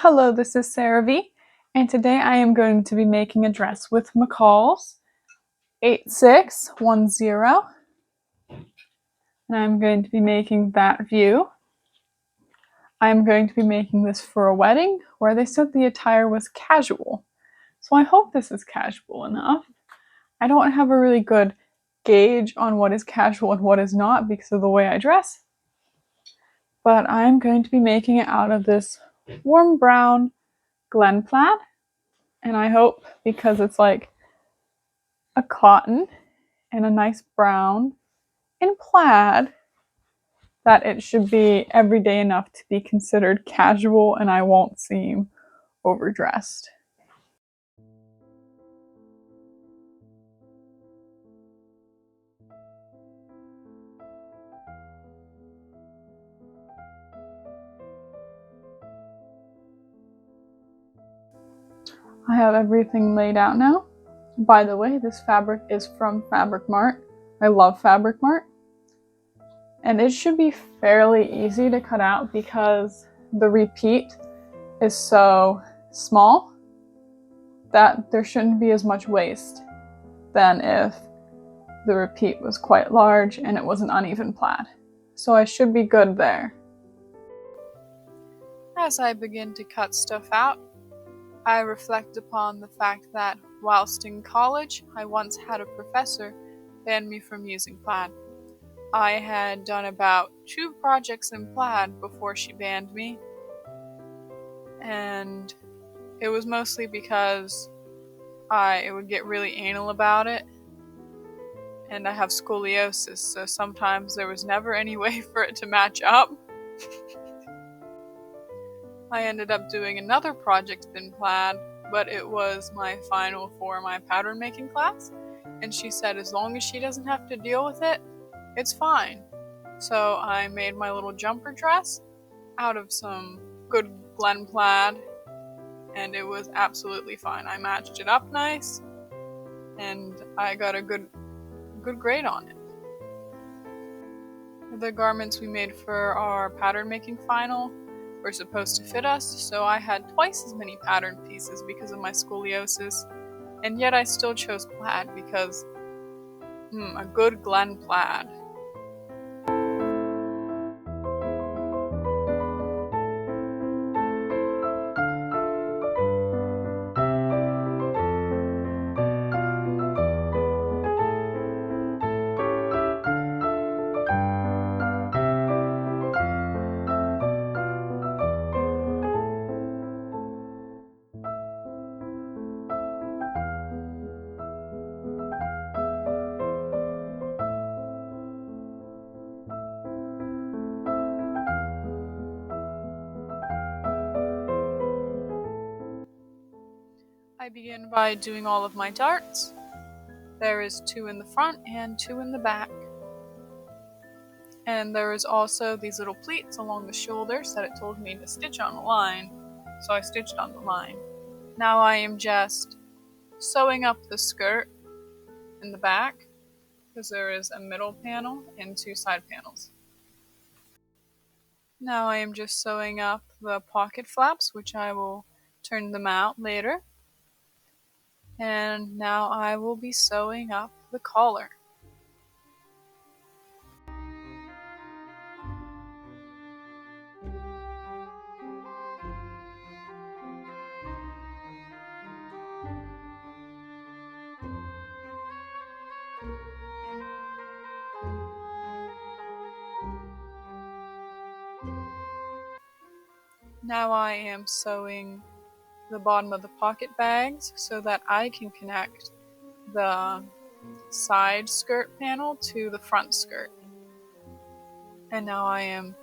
Hello, this is Sarah V, and today I am going to be making a dress with McCall's 8610, and I'm going to be making that view. I'm going to be making this for a wedding where they said the attire was casual, so I hope this is casual enough. I don't have a really good gauge on what is casual and what is not because of the way I dress, but I'm going to be making it out of this warm brown glen plaid. And I hope, because it's like a cotton and a nice brown in plaid, that it should be everyday enough to be considered casual and I won't seem overdressed. I have everything laid out now. By the way, this fabric is from Fabricmart. I love Fabricmart. And it should be fairly easy to cut out because the repeat is so small that there shouldn't be as much waste than if the repeat was quite large and it was an uneven plaid. So I should be good there. As I begin to cut stuff out, I reflect upon the fact that whilst in college, I once had a professor ban me from using plaid. I had done about 2 projects in plaid before she banned me, and it was mostly because I would get really anal about it, and I have scoliosis, so sometimes there was never any way for it to match up. I ended up doing another project in plaid, but it was my final for my pattern making class, and she said as long as she doesn't have to deal with it, it's fine. So I made my little jumper dress out of some good glen plaid, and it was absolutely fine. I matched it up nice, and I got a good grade on it. The garments we made for our pattern making final were supposed to fit us, so I had twice as many pattern pieces because of my scoliosis, and yet I still chose plaid because, a good glen plaid. I begin by doing all of my darts. There is 2 in the front and 2 in the back. And there is also these little pleats along the shoulders that it told me to stitch on the line, so I stitched on the line. Now I am just sewing up the skirt in the back, because there is a middle panel and 2 side panels. Now I am just sewing up the pocket flaps, which I will turn them out later. And now I will be sewing up the collar. Now I am sewing the bottom of the pocket bags so that I can connect the side skirt panel to the front skirt. And now I am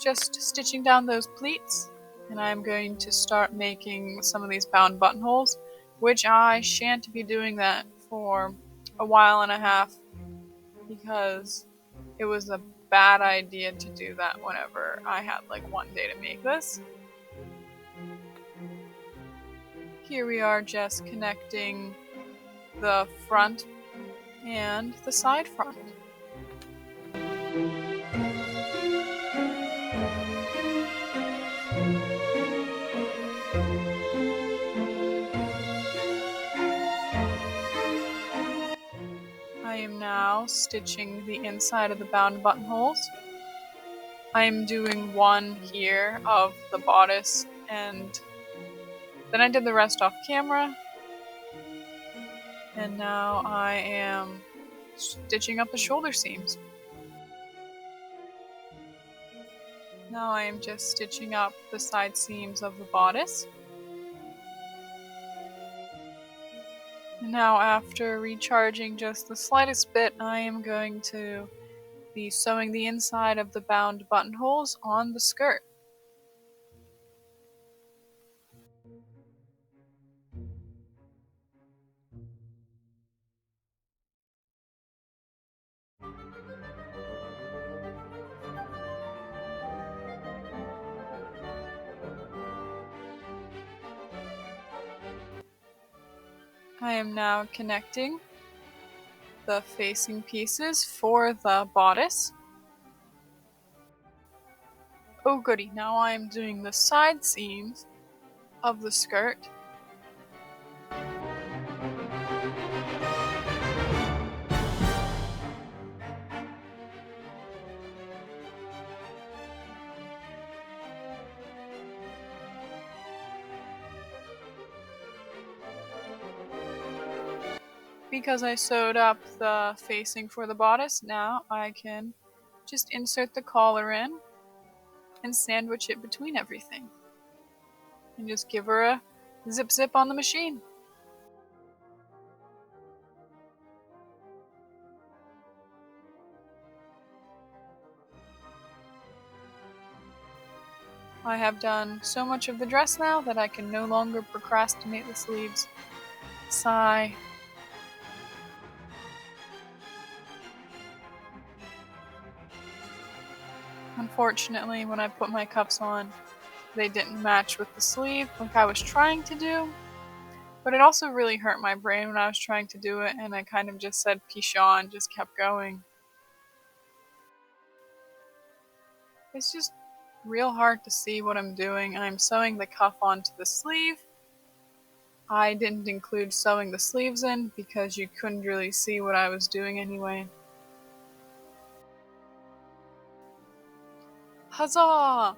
just stitching down those pleats, and I'm going to start making some of these bound buttonholes, which I shan't be doing that for a while and a half because it was a bad idea to do that whenever I had like one day to make this. Here we are just connecting the front and the side front. I am now stitching the inside of the bound buttonholes. I am doing one here of the bodice, and then I did the rest off camera. And now I am stitching up the shoulder seams. Now I am just stitching up the side seams of the bodice. And now after recharging just the slightest bit, I am going to be sewing the inside of the bound buttonholes on the skirt. I am now connecting the facing pieces for the bodice. Oh goody, now I am doing the side seams of the skirt. Because I sewed up the facing for the bodice, now I can just insert the collar in and sandwich it between everything. And just give her a zip zip on the machine. I have done so much of the dress now that I can no longer procrastinate the sleeves. Sigh. Unfortunately, when I put my cuffs on, they didn't match with the sleeve like I was trying to do. But it also really hurt my brain when I was trying to do it, and I kind of just said pshaw and just kept going. It's just real hard to see what I'm doing. I'm sewing the cuff onto the sleeve. I didn't include sewing the sleeves in because you couldn't really see what I was doing anyway. Huzzah!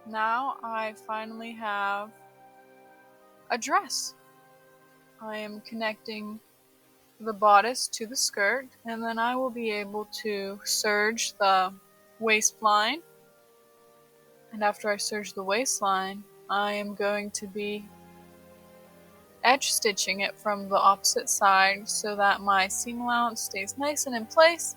Now I finally have a dress. I am connecting the bodice to the skirt, and then I will be able to serge the waistline. And after I serge the waistline, I am going to be edge stitching it from the opposite side so that my seam allowance stays nice and in place.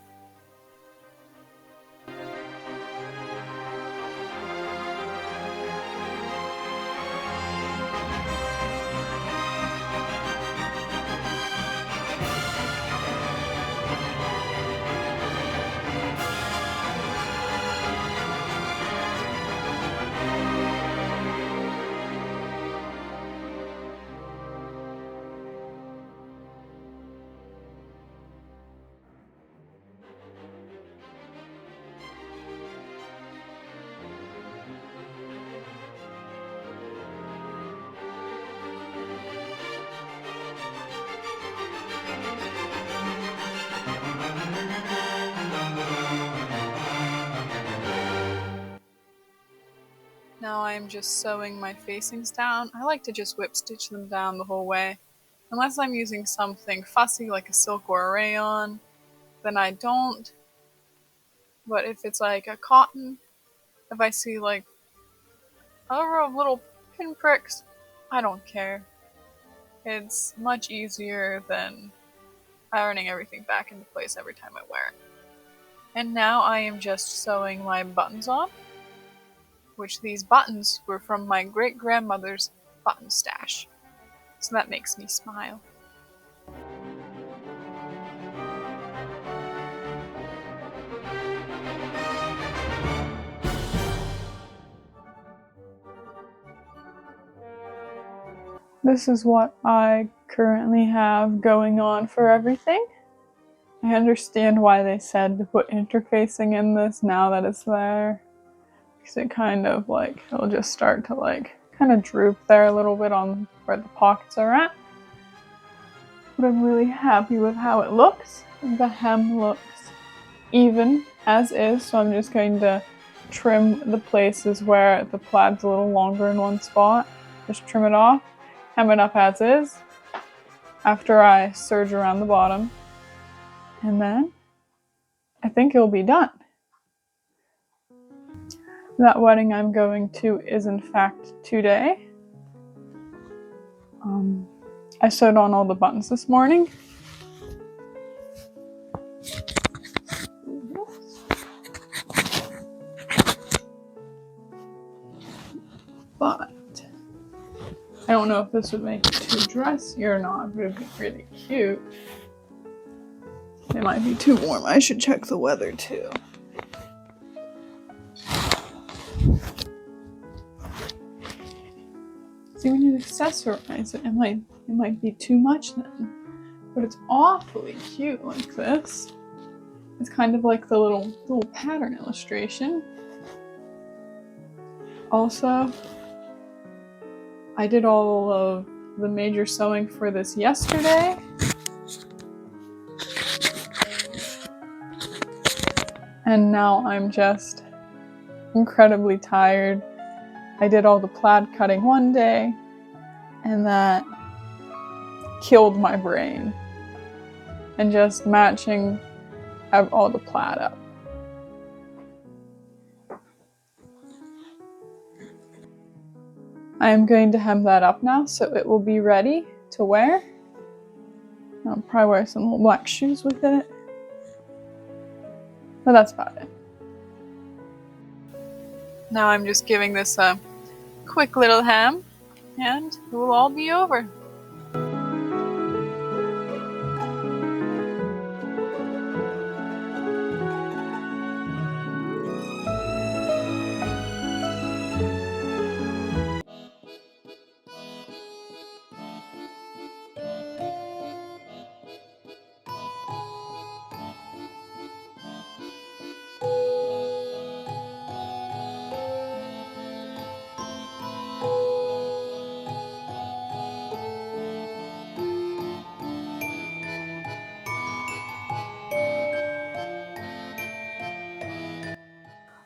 Now I am just sewing my facings down. I like to just whip stitch them down the whole way. Unless I'm using something fussy like a silk or a rayon, then I don't. But if it's like a cotton, if I see like a row of little pinpricks, I don't care. It's much easier than ironing everything back into place every time I wear it. And now I am just sewing my buttons on, which these buttons were from my great-grandmother's button stash. So that makes me smile. This is what I currently have going on for everything. I understand why they said to put interfacing in this now that it's there. Because it kind of like, it'll just start to like kind of droop there a little bit on where the pockets are at. But I'm really happy with how it looks. The hem looks even as is, so I'm just going to trim the places where the plaid's a little longer in one spot. Just trim it off, hem it up as is after I serge around the bottom, and then I think it'll be done. That wedding I'm going to is in fact today. I sewed on all the buttons this morning. But I don't know if this would make it too dressy or not, but it'd be really cute. It might be too warm. I should check the weather too. See, when you accessorize it, it might be too much then. But it's awfully cute like this. It's kind of like the little pattern illustration. Also, I did all of the major sewing for this yesterday. And now I'm just incredibly tired. I did all the plaid cutting one day, and that killed my brain. And just matching all the plaid up. I am going to hem that up now so it will be ready to wear. I'll probably wear some little black shoes with it. But that's about it. Now I'm just giving this a quick little hem, and it will all be over.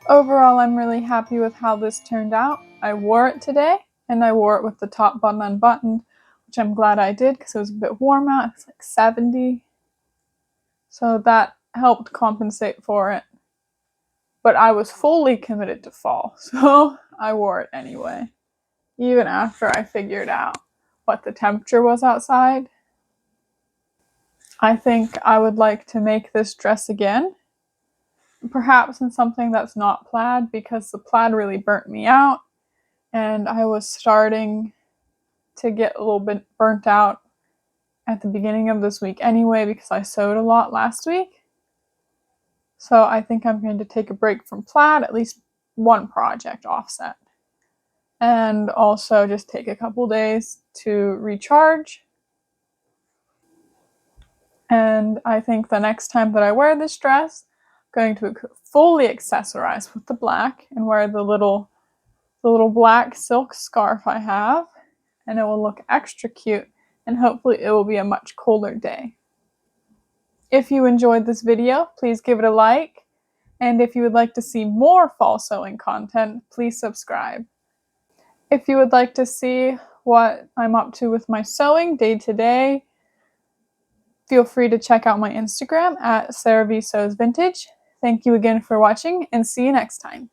Overall, I'm really happy with how this turned out. I wore it today, and I wore it with the top button unbuttoned, which I'm glad I did because it was a bit warm out. It's like 70. So that helped compensate for it. But I was fully committed to fall, so I wore it anyway. Even after I figured out what the temperature was outside. I think I would like to make this dress again. Perhaps in something that's not plaid, because the plaid really burnt me out and I was starting to get a little bit burnt out at the beginning of this week anyway because I sewed a lot last week. So I think I'm going to take a break from plaid, at least one project offset, and also just take a couple days to recharge. And I think the next time that I wear this dress, going to fully accessorize with the black and wear the little black silk scarf I have, and it will look extra cute, and hopefully it will be a much colder day. If you enjoyed this video, please give it a like, and if you would like to see more fall sewing content, please subscribe. If you would like to see what I'm up to with my sewing day to day, feel free to check out my Instagram at SarahVSewsVintage. Thank you again for watching, and see you next time.